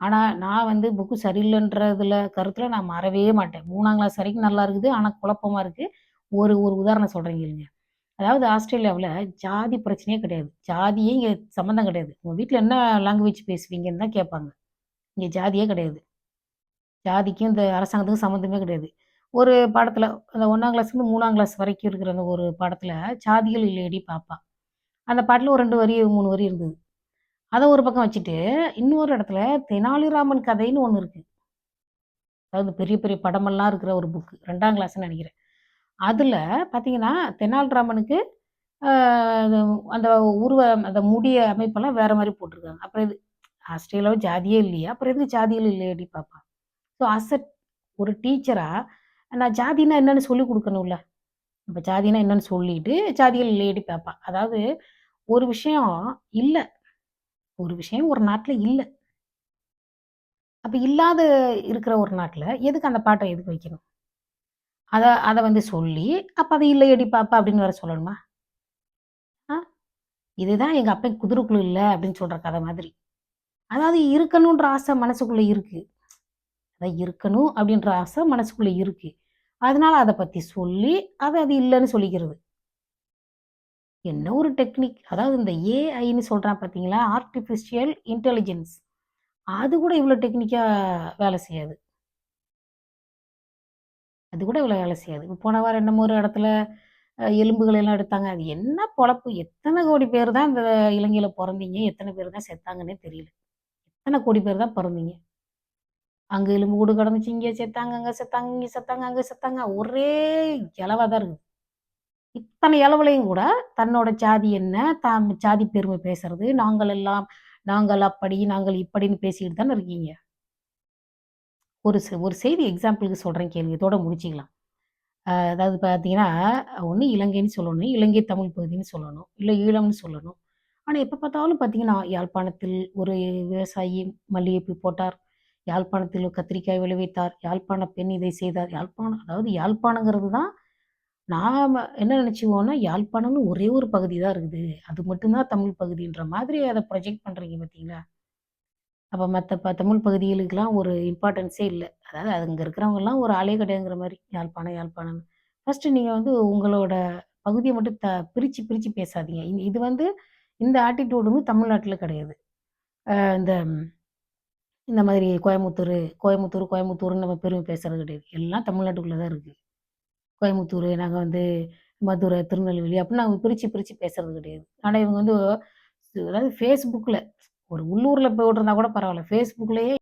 ஆனா, நான் வந்து புக்கு சரியில்லன்றதுல கருத்துல நான் மாறவே மாட்டேன். 3ஆம் கிளாஸ் வரைக்கும் நல்லா இருக்குது. ஆனா குழப்பமா இருக்கு. ஒரு ஒரு உதாரணம் சொல்றேன் கேளுங்க. அதாவது ஆஸ்திரேலியாவுல ஜாதி பிரச்சனையே கிடையாது. ஜாதியே இங்க சம்மந்தம் கிடையாது. உங்க வீட்ல என்ன லாங்குவேஜ் பேசுவீங்கன்னு தான் கேட்பாங்க. இங்க ஜாதியே கிடையாது. ஜாதிக்கும் இந்த அரசாங்கத்துக்கும் சம்மந்தமே கிடையாது. ஒரு பாடத்துல அந்த 1ஆம் கிளாஸ்லேருந்து 3ஆம் கிளாஸ் வரைக்கும் இருக்கிற அந்த ஒரு பாடத்துல, "சாதிகள் இல்லையடி பாப்பா." அந்த பாட்டுல ஒரு 2 வரி, 3 வரி இருந்தது. அத ஒரு பக்கம் வச்சுட்டு, இன்னொரு இடத்துல தெனாலிராமன் கதைன்னு ஒண்ணு இருக்கு. அதாவது பெரிய பெரிய படமெல்லாம் இருக்கிற ஒரு புக். 2ஆம் கிளாஸ்ன்னு நெனைக்கிறேன். அதுல பார்த்தீங்கன்னா, தெனாலிராமனுக்கு அ அது அந்த உருவ அந்த முடி அமைப்பெல்லாம் வேற மாரி போட்டுருக்காங்க. அப்புறம் இது ஆஸ்திரேலியாவுல ஜாதியே இல்லையா? அப்புறம் எதுக்கு "சாதிகள் இல்லையடி பாப்பா?" ஸோ ஒரு டீச்சரா நான் ஜாதின்னா என்னன்னு சொல்லிக் குடுக்கணும்ல. அப்ப ஜாதின்னா என்னன்னு சொல்லிட்டு, "சாதிகள் இல்லையடி பாப்பா." அதாவது ஒரு விஷயம் இல்ல. ஒரு விஷயம் ஒரு நாட்ல இல்ல. அப்ப இல்லாத இருக்கிற ஒரு நாட்ல, எதுக்கு அந்த பாட்ட எதுக்கு வைக்கணும்? அத அத வந்து சொல்லி, அப்ப "அது இல்லையடி பாப்பா" அப்படின்னு வேற சொல்லணுமா? ஆ இதுதான் எங்க அப்பன் குதிரைக்குள்ள இல்ல அப்படின்னு சொல்ற கத மாதிரி. அதாவது இருக்கணுன்ற ஆசை மனசுக்குள்ள இருக்கு. அதான் இருக்கணும் அப்படின்ற ஆசை மனசுக்குள்ள இருக்கு. அதனால அத பத்தி சொல்லி, அது இல்லன்னு சொல்லிக்கிறது. என்ன ஒரு டெக்னிக். அதாவது இந்த ஏஐன்னு சொல்றான் பார்த்தீங்களா? Artificial intelligence. அது கூட இவ்வளோ டெக்னிக்கா வேலை செய்யாது. அது கூட இவ்வளோ வேலை செய்யாது. இப்ப போன வாரம் என்னமோ ஒரு இடத்துல எலும்புகள் எல்லாம் எடுத்தாங்க. அது என்ன பொழப்பு? எத்தன கோடி பேர் தான் இந்த இலங்கையில பொறந்தீங்க? எத்தன பேர் தான் செத்தாங்கன்னே தெரியல. எத்தன கோடி பேர் தான் பொறந்தீங்க? அங்க எலும்பு கூடு கிடந்துச்சு, இங்க செத்தாங்க, அங்க செத்தாங்க, இங்க செத்தாங்க, அங்க செத்தாங்க. ஒரே எலவா தான் இருக்குது. இத்தனை எலவுலயும் கூட தன்னோட ஜாதி என்ன? ஜாதி பெருமை பேசுறது, நாங்கள் எல்லாம் நாங்கள் அப்படி, நாங்கள் இப்படின்னு பேசிக்கிட்டு தானே இருக்கீங்க. ஒரு செய்தி எக்ஸாம்பிளுக்கு சொல்றேன் கேளுங்க. இதோட முடிச்சுக்கலாம். அதாவது பார்த்தீங்கன்னா, ஒண்ணு இலங்கைன்னு சொல்லணும். இலங்கை தமிழ் பகுதின்னு சொல்லணும். இல்ல ஈழம்னு சொல்லணும். ஆனா, எப்ப பார்த்தாலும் பார்த்தீங்கன்னா, யாழ்ப்பாணத்தில் ஒரு விவசாயி மல்லிகைப்பூ போட்டார். யாழ்ப்பாணத்தில் ஒரு கத்திரிக்காய் விளைவித்தார். யாழ்ப்பாண பெண் இதை செய்தார். யாழ்ப்பாணம் அதாவது யாழ்ப்பாணங்கிறது தான் நாம என்ன நெனச்சுக்குவோம்னா, யாழ்ப்பாணம்னு ஒரே ஒரு பகுதி தான் இருக்குது. அது மட்டும் தான் தமிழ் பகுதின்ற மாதிரி அத ப்ரொஜெக்ட் பண்றீங்க பார்த்தீங்களா? அப்ப மத்த தமிழ் பகுதிகளுக்கெல்லாம் ஒரு இம்பார்ட்டன்ஸே இல்ல. அதாவது அங்க இருக்கிறவங்கலாம் ஒரு ஆளே கிடையாதுங்கிற மாரி. யாழ்ப்பாணம், யாழ்ப்பாணம்னு. ஃபர்ஸ்ட்டு நீங்க வந்து உங்களோட பகுதிய மட்டும் பிரிச்சு, பிரிச்சு பேசாதீங்க. இது வந்து இந்த ஆட்டிட்யூட் வந்து தமிழ்நாட்டுல கிடையாது. இந்த இந்த மாதிரி கோயமுத்தூர்ன்னு நம்ம பெருமை பேசுறது கிடையாது. எல்லாம் தமிழ்நாட்டுக்குள்ள தான் இருக்கு. கோயமுத்தூரு, நாங்க வந்து மதுரை, திருநெல்வேலி அப்படின்னு நாங்க பிரிச்சு, பிரிச்சு பேசுறது கிடையாது. ஆனா இவங்க வந்து அதாவது Facebookல ஒரு உள்ளூர்ல போட்டிருந்தா கூட பரவால்ல. Facebookலயே